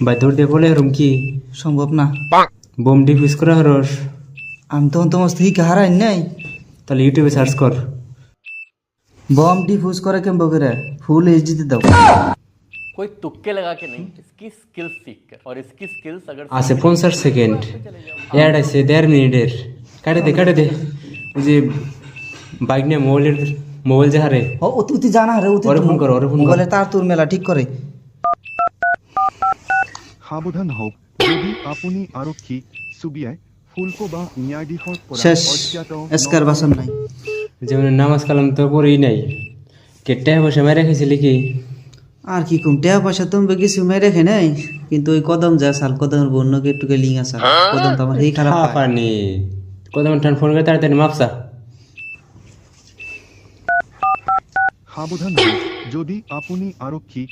বাইদর দিয়ে বলে হরম কি সম্ভব না। বোম ডিফিউজ করা হরস আমি তখন তোমার স্ত্রী হারাই নাই। তাহলে ইউটিউবে সার্চ কর। বম ডিফিউজ করে কেমন করে ফুল এইচডি দাও। कोई तुक्के लगा के नहीं, इसकी स्किल्स सीख कर, और इसकी स्किल्स अगर আছে 50 সেকেন্ড অ্যাড আছে 1.5 মিনিটের। কাটে দে ওই যে বাইক নিয়ে মোবাইল যে হারে ও তুই জানা রে ওরে ফোন কর, ওরে ফোন কর। মোবাইলে তার তোর মেলা ঠিক করে। সাৱধান হওক যদি আপুনি আৰক্ষী চুবিয়াই শুল্ক বা ন্যায়াধীশৰ পৰা শেষ অজ্ঞাত এসকার বাসন নাই। যেমন নামাজ কালাম তো পড়েই নাই, কেটে বসে মেরে রেখেছিলি কি? আর কি কম টাকা পয়সা তুমি কিছু মেরে রেখে নাই, কিন্তু ওই কদম যা সাল কদমের বন্যকে একটু লিং আছে কদম তো আমার এই খারাপ পায়। পানি কদম টান ফোন করে তাড়াতাড়ি মাপসা। সাৱধান হওক যদি আপুনি আৰক্ষী